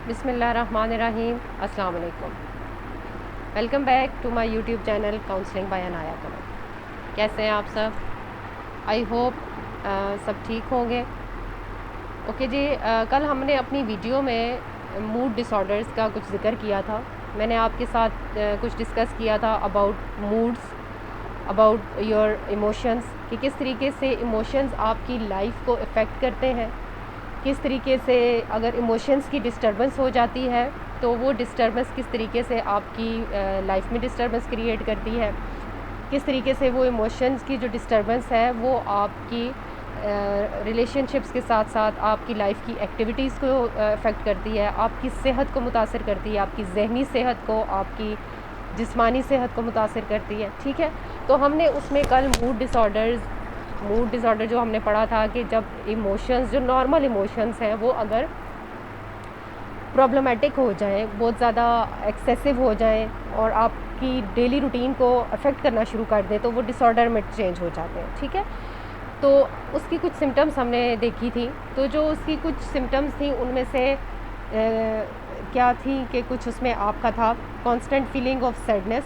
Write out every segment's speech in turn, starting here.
बिस्मिल्लाहिर्रहमानिर्रहीम। अस्सलाम वालेकुम। Welcome back to my YouTube channel counselling by Anaya Qamar. कैसे हैं आप सब? आई होप सब ठीक होंगे। ओके जी, कल हमने अपनी वीडियो में मूड डिसऑर्डर्स का कुछ ज़िक्र किया था। मैंने आपके साथ कुछ डिस्कस किया था about moods, about your emotions, कि किस तरीके से इमोशंस आपकी लाइफ को इफ़ेक्ट करते हैं, किस तरीके से अगर इमोशंस की डिस्टर्बेंस हो जाती है तो वो डिस्टर्बेंस किस तरीके से आपकी लाइफ में डिस्टर्बेंस क्रिएट करती है, किस तरीके से वो इमोशंस की जो डिस्टर्बेंस है वो आपकी रिलेशनशिप्स के साथ साथ आपकी लाइफ की एक्टिविटीज़ को अफेक्ट करती है, आपकी सेहत को मुतासर करती है, आपकी जहनी सेहत को, आपकी जिस्मानी सेहत को मुतासर करती है। ठीक है, तो हमने उसमें कल मूड डिसऑर्डर जो हमने पढ़ा था कि जब इमोशंस, जो नॉर्मल इमोशंस हैं, वो अगर प्रॉब्लमेटिक हो जाएं, बहुत ज़्यादा एक्सेसिव हो जाएं और आपकी डेली रूटीन को अफेक्ट करना शुरू कर दें तो वो डिसऑर्डर में चेंज हो जाते हैं। ठीक है, तो उसकी कुछ सिम्टम्स हमने देखी थी। तो जो उसकी कुछ सिम्टम्स थी उनमें से क्या थी कि कुछ उसमें आपका था कांस्टेंट फीलिंग ऑफ सैडनेस,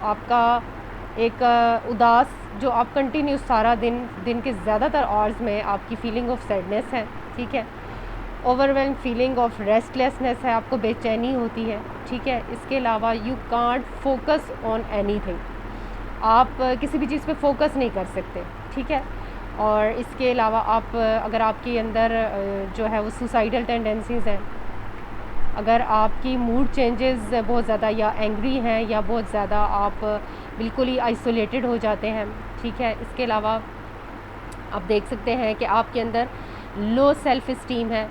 आपका एक उदास, जो आप कंटिन्यूस सारा दिन के ज़्यादातर आवर्स में आपकी फीलिंग ऑफ सैडनेस है। ठीक है, ओवरवेल्म फीलिंग ऑफ रेस्टलेसनेस है, आपको बेचैनी होती है। ठीक है, इसके अलावा you can't focus on anything, आप किसी भी चीज़ पे फोकस नहीं कर सकते। ठीक है, और इसके अलावा आप अगर आपके अंदर जो है वो सुसाइडल टेंडेंसीज़ हैं, अगर आपकी मूड चेंजेस बहुत ज़्यादा या एंग्री हैं या बहुत ज़्यादा आप बिल्कुल ही आइसोलेटेड हो जाते हैं। ठीक है, इसके अलावा आप देख सकते हैं कि आपके अंदर लो सेल्फ़ इस्टीम है,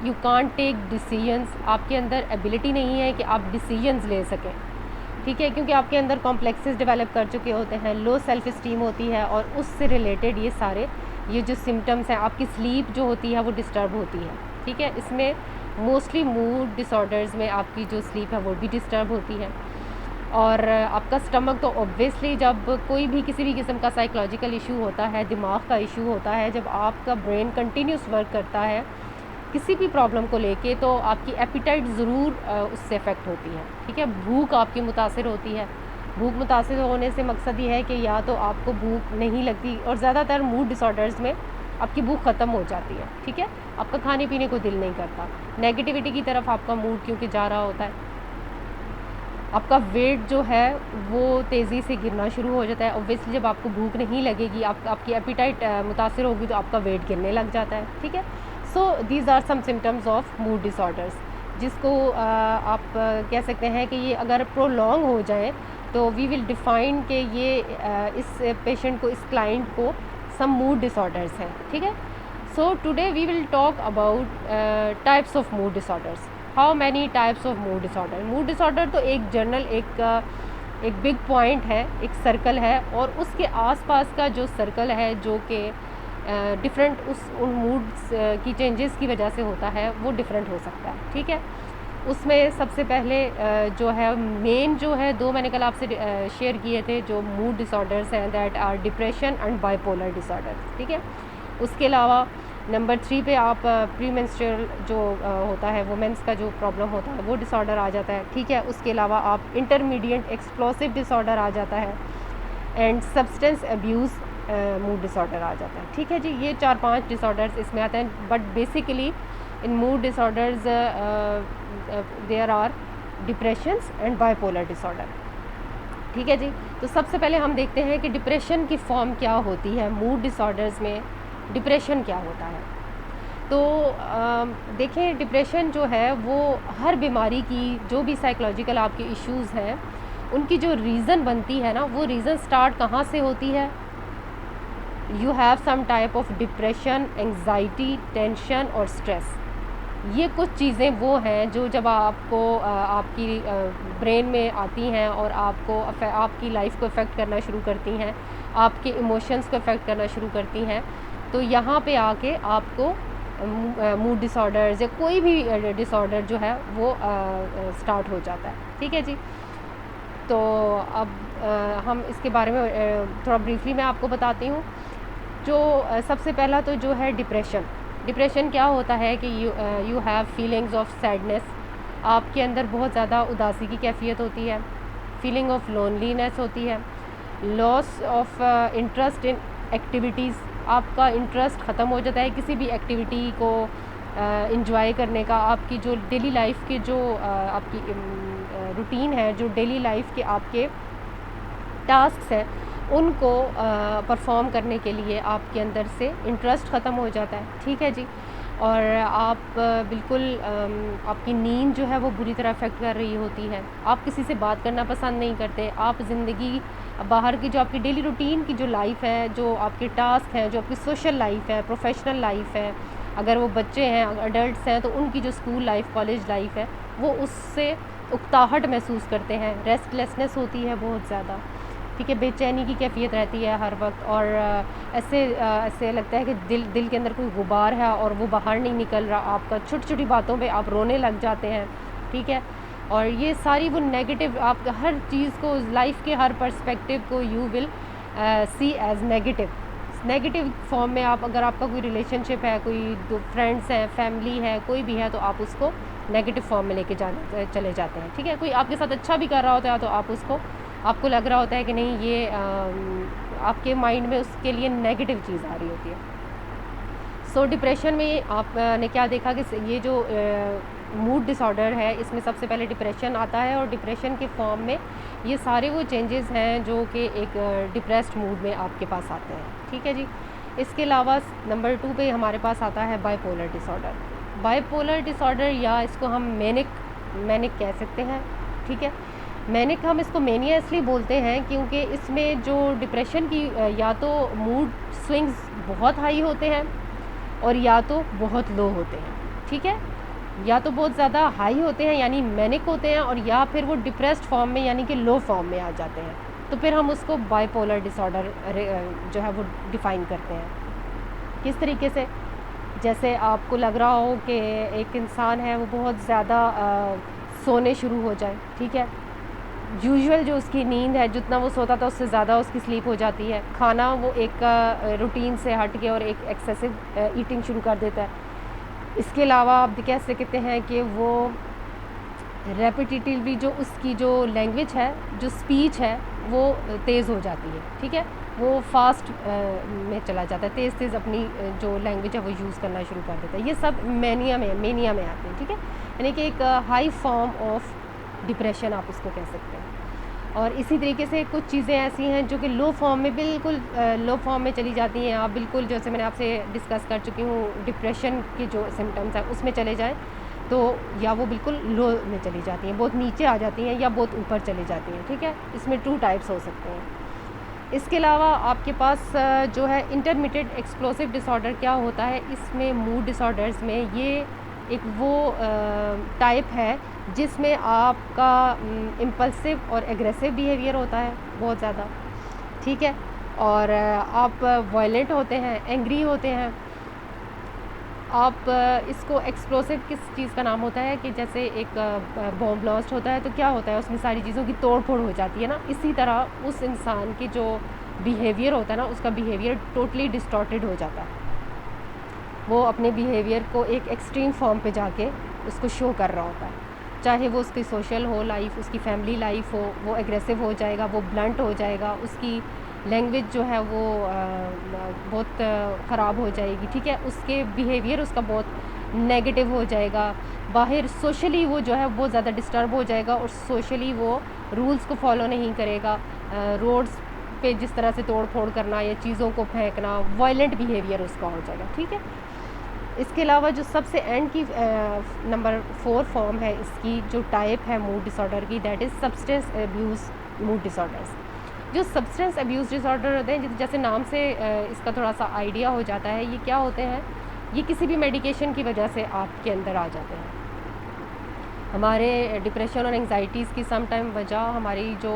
यू कांट टेक डिसीजंस, आपके अंदर एबिलिटी नहीं है कि आप डिसीजंस ले सकें। ठीक है, क्योंकि आपके अंदर कॉम्प्लेक्सेस डेवलप कर चुके होते हैं, लो सेल्फ़ इस्टीम होती है और उससे रिलेटेड ये जो सिम्टम्स हैं, आपकी स्लीप जो होती है वो डिस्टर्ब होती है। ठीक है, इसमें मोस्टली मूड डिसऑर्डर्स में आपकी जो स्लीप है वो भी डिस्टर्ब होती है। और आपका स्टमक तो ऑब्वियसली, जब कोई भी किसी भी किस्म का साइकोलॉजिकल इशू होता है, दिमाग का इशू होता है, जब आपका ब्रेन कंटिन्यूस वर्क करता है किसी भी प्रॉब्लम को लेके, तो आपकी एपिटाइट ज़रूर उससे अफेक्ट होती है। ठीक है, भूख आपकी मुतासिर होती है। भूख मुतासिर होने से मकसद ये है कि या तो आपको भूख नहीं लगती, और ज़्यादातर मूड डिसऑर्डर्स में आपकी भूख ख़त्म हो जाती है। ठीक है, आपका खाने पीने को दिल नहीं करता, नेगेटिविटी की तरफ आपका मूड क्योंकि जा रहा होता है। आपका वेट जो है वो तेज़ी से गिरना शुरू हो जाता है। ऑब्वियसली जब आपको भूख नहीं लगेगी, आपकी एपिटाइट मुतासिर होगी, तो आपका वेट गिरने लग जाता है। ठीक है, so these are some symptoms of mood disorders, जिसको आप कह सकते हैं कि ये अगर प्रोलॉन्ग हो जाए तो वी विल डिफ़ाइन कि ये इस पेशेंट को, इस क्लाइंट को सम मूड डिसऑर्डर्स हैं। ठीक है, so today we will talk about types of mood disorders. How many types of mood disorder? Mood disorder तो एक जनरल, एक बिग पॉइंट है, एक सर्कल है, और उसके आसपास का जो सर्कल है जो कि डिफरेंट उन मूड्स की चेंजेस की वजह से होता है, वो डिफरेंट हो सकता है। ठीक है, उसमें सबसे पहले जो है मेन जो है, दो मैंने कल आपसे शेयर किए थे जो मूड डिसऑर्डर्स हैं, that are depression and bipolar disorder. ठीक है, उसके अलावा नंबर 3 पे आप प्री मेंस्ट्रुअल जो होता है, वुमेंस का जो प्रॉब्लम होता है, वो डिसऑर्डर आ जाता है। ठीक है, उसके अलावा आप इंटरमीडिएट एक्सप्लोसिव डिसऑर्डर आ जाता है, and substance abuse mood disorder आ जाता है। ठीक है जी, ये 4-5 डिसऑर्डर्स इसमें आते हैं, but basically in mood disorders there are depressions and bipolar disorder. ठीक है जी, तो सबसे पहले हम देखते हैं कि डिप्रेशन की फॉर्म क्या होती है, मूड डिसऑर्डर्स में डिप्रेशन क्या होता है। तो देखें, डिप्रेशन जो है वो हर बीमारी की, जो भी साइकोलॉजिकल आपके इश्यूज़ हैं, उनकी जो रीज़न बनती है ना, वो रीज़न स्टार्ट कहाँ से होती है? You have some type of depression, anxiety, tension और स्ट्रेस। ये कुछ चीज़ें वो हैं जो जब आपको आपकी ब्रेन में आती हैं और आपकी लाइफ को अफेक्ट करना शुरू करती हैं, आपके इमोशंस को अफेक्ट करना शुरू करती हैं, तो यहाँ पे आके आपको मूड डिसऑर्डर्स या कोई भी डिसऑर्डर जो है वो स्टार्ट हो जाता है। ठीक है जी, तो अब हम इसके बारे में थोड़ा ब्रीफली मैं आपको बताती हूँ। जो सबसे पहला तो जो है डिप्रेशन, डिप्रेशन क्या होता है कि you have feelings of sadness, आपके अंदर बहुत ज़्यादा उदासी की कैफियत होती है, फीलिंग ऑफ लोनलीनेस होती है, loss of interest in activities, आपका इंटरेस्ट ख़त्म हो जाता है किसी भी एक्टिविटी को इंजॉय करने का। आपकी जो डेली लाइफ के जो आपकी रूटीन है, जो डेली लाइफ के आपके टास्क्स हैं, उनको परफॉर्म करने के लिए आपके अंदर से इंटरेस्ट ख़त्म हो जाता है, ठीक है जी। और आप बिल्कुल आपकी नींद जो है वो बुरी तरह अफेक्ट कर रही होती है, आप किसी से बात करना पसंद नहीं करते, आप ज़िंदगी बाहर की जो आपकी डेली रूटीन की जो लाइफ है, जो आपके टास्क हैं, जो आपकी सोशल लाइफ है, प्रोफेशनल लाइफ है, अगर वो बच्चे हैं, अडल्ट्स हैं, तो उनकी जो स्कूल लाइफ, कॉलेज लाइफ है, वो उससे उकताहट महसूस करते हैं, रेस्टलेसनेस होती है बहुत ज़्यादा, ठीक है, बेचैनी की कैफियत रहती है हर वक्त। और ऐसे लगता है कि दिल के अंदर कोई गुबार है और वो बाहर नहीं निकल रहा, आपका छोटी छोटी बातों पे आप रोने लग जाते हैं, ठीक है। और ये सारी वो नेगेटिव, आप हर चीज़ को, लाइफ के हर पर्सपेक्टिव को you will see as negative form में। आप अगर आपका कोई रिलेशनशिप है, कोई दो फ्रेंड्स हैं, फैमिली है, कोई भी है, तो आप उसको नेगेटिव फॉर्म में लेके चले जाते हैं, ठीक है। कोई आपके साथ अच्छा भी कर रहा होता है तो आपको लग रहा होता है कि नहीं, ये आपके माइंड में उसके लिए नेगेटिव चीज़ आ रही होती है। सो डिप्रेशन में आपने क्या देखा कि ये जो मूड डिसऑर्डर है, इसमें सबसे पहले डिप्रेशन आता है, और डिप्रेशन के फॉर्म में ये सारे वो चेंजेस हैं जो कि एक डिप्रेस्ड मूड में आपके पास आते हैं, ठीक है जी। इसके अलावा नंबर 2 पे हमारे पास आता है बाइपोलर डिसऑर्डर। बाइपोलर डिसऑर्डर, या इसको हम मैनिक कह सकते हैं, ठीक है। मैनिक, हम इसको मेनिया इसलिए बोलते हैं क्योंकि इसमें जो डिप्रेशन की या तो मूड स्विंग्स बहुत हाई होते हैं और या तो बहुत लो होते हैं, ठीक है। या तो बहुत ज़्यादा हाई होते हैं यानी मैनिक होते हैं, और या फिर वो डिप्रेस्ड फॉर्म में यानी कि लो फॉर्म में आ जाते हैं, तो फिर हम उसको बाइपोलर डिसऑर्डर जो है वो डिफ़ाइन करते हैं। किस तरीके से, जैसे आपको लग रहा हो कि एक इंसान है वो बहुत ज़्यादा सोने शुरू हो जाए, ठीक है, यूजुअल जो उसकी नींद है, जितना वो सोता था उससे ज़्यादा उसकी स्लीप हो जाती है, खाना वो एक रूटीन से हट के और एक एक्सेसिव ईटिंग शुरू कर देता है। इसके अलावा आप कह सकते हैं कि वो रेपिटिटिवली जो उसकी जो लैंग्वेज है, जो स्पीच है, वो तेज़ हो जाती है, ठीक है, वो फास्ट में चला जाता है, तेज़ अपनी जो लैंग्वेज है वो यूज़ करना शुरू कर देता है। ये सब मेनिया में आते हैं, ठीक है, यानी कि एक हाई फॉर्म ऑफ डिप्रेशन आप उसको कह सकते हैं। और इसी तरीके से कुछ चीज़ें ऐसी हैं जो कि लो फॉर्म में, बिल्कुल लो फॉर्म में चली जाती हैं। आप बिल्कुल, जैसे मैंने आपसे डिस्कस कर चुकी हूँ, डिप्रेशन के जो सिम्टम्स हैं उसमें चले जाएं तो या वो बिल्कुल लो में चली जाती हैं, बहुत नीचे आ जाती हैं, या बहुत ऊपर चली जाती हैं, ठीक है। इसमें 2 टाइप्स हो सकते हैं। इसके अलावा आपके पास जो है इंटरमिटेड एक्सप्लोसिव डिसऑर्डर क्या होता है, इसमें मूड डिसऑर्डर्स में ये एक वो टाइप है जिसमें आपका इम्पल्सिव और एग्रेसिव बिहेवियर होता है बहुत ज़्यादा, ठीक है, और आप वायलेंट होते हैं, एंग्री होते हैं। आप इसको एक्सप्लोसिव किस चीज़ का नाम होता है कि जैसे एक बॉम्ब ब्लास्ट होता है तो क्या होता है, उसमें सारी चीज़ों की तोड़ फोड़ हो जाती है ना, इसी तरह उस इंसान की जो बिहेवियर होता है ना, उसका बिहेवियर टोटली डिस्टॉर्टेड हो जाता है। वो अपने बिहेवियर को एक एक्सट्रीम फॉर्म पे जाके उसको शो कर रहा होता है, चाहे वो उसकी सोशल हो लाइफ, उसकी फैमिली लाइफ हो, वो एग्रेसिव हो जाएगा, वो ब्लंट हो जाएगा, उसकी लैंग्वेज जो है वो बहुत ख़राब हो जाएगी, ठीक है, उसके बिहेवियर उसका बहुत नेगेटिव हो जाएगा, बाहर सोशली वो जो है बहुत ज़्यादा डिस्टर्ब हो जाएगा, और सोशली वो रूल्स को फॉलो नहीं करेगा, रोड्स पे जिस तरह से तोड़ फोड़ करना या चीज़ों को फेंकना, वायलेंट बिहेवियर उसका हो जाएगा, ठीक है। इसके अलावा जो सबसे एंड की नंबर 4 फॉर्म है इसकी, जो टाइप है मूड डिसऑर्डर की, that is substance abuse mood disorders. जो सब्सटेंस अब्यूज़ डिसऑर्डर होते हैं, जैसे नाम से इसका थोड़ा सा आइडिया हो जाता है, ये क्या होते हैं, ये किसी भी मेडिकेशन की वजह से आपके अंदर आ जाते हैं। हमारे डिप्रेशन और एंग्जाइटीज़ की सम टाइम वजह हमारी जो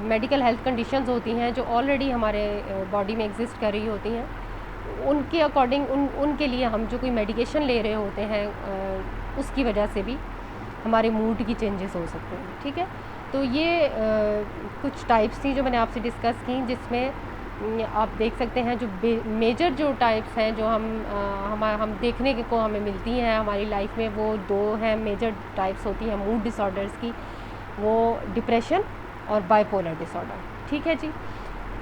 मेडिकल हेल्थ कंडीशंस होती हैं, जो ऑलरेडी हमारे बॉडी में एग्जिस्ट कर रही होती हैं, उनके अकॉर्डिंग उनके लिए हम जो कोई मेडिकेशन ले रहे होते हैं, उसकी वजह से भी हमारे मूड की चेंजेस हो सकते हैं, ठीक है। तो ये कुछ टाइप्स थी जो मैंने आपसे डिस्कस की, जिसमें आप देख सकते हैं जो मेजर जो टाइप्स हैं जो हम देखने को हमें मिलती हैं हमारी लाइफ में, वो 2 हैं मेजर टाइप्स होती हैं मूड डिसऑर्डर्स की, वो डिप्रेशन और बाइपोलर डिसऑर्डर। ठीक है जी।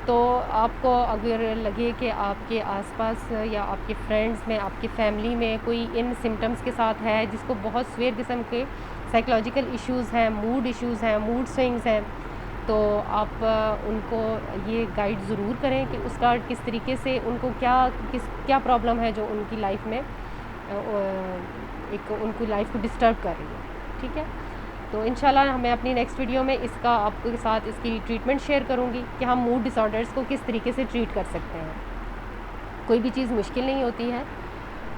तो आपको अगर लगे कि आपके आसपास या आपके फ्रेंड्स में, आपकी फैमिली में कोई इन सिम्टम्स के साथ है जिसको बहुत सीवियर किस्म के साइकोलॉजिकल इश्यूज़ हैं, मूड इश्यूज़ हैं, मूड स्विंग्स हैं, तो आप उनको ये गाइड ज़रूर करें कि उसका किस तरीके से उनको क्या प्रॉब्लम है जो उनकी लाइफ में एक उनकी लाइफ को डिस्टर्ब कर रही है। ठीक है। तो इंशाल्लाह मैं अपनी नेक्स्ट वीडियो में इसका आपके साथ इसकी ट्रीटमेंट शेयर करूँगी कि हम मूड डिसऑर्डर्स को किस तरीके से ट्रीट कर सकते हैं। कोई भी चीज़ मुश्किल नहीं होती है,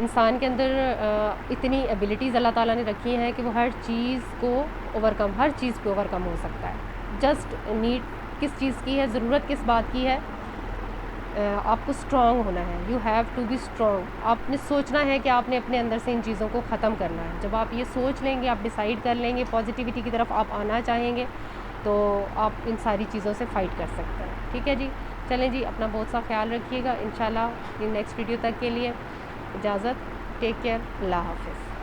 इंसान के अंदर इतनी एबिलिटीज़ अल्लाह ताला ने रखी हैं कि वो हर चीज़ पे ओवरकम हो सकता है। जस्ट नीड किस चीज़ की है, ज़रूरत किस बात की है, आपको स्ट्रॉन्ग होना है। You have to be strong. आपने सोचना है कि आपने अपने अंदर से इन चीज़ों को ख़त्म करना है। जब आप ये सोच लेंगे, आप डिसाइड कर लेंगे, पॉजिटिविटी की तरफ आप आना चाहेंगे, तो आप इन सारी चीज़ों से फ़ाइट कर सकते हैं। ठीक है जी। चलें जी, अपना बहुत सा ख्याल रखिएगा। इंशाल्लाह नेक्स्ट वीडियो तक के लिए इजाज़त। Take care. अल्लाह हाफ़िज़।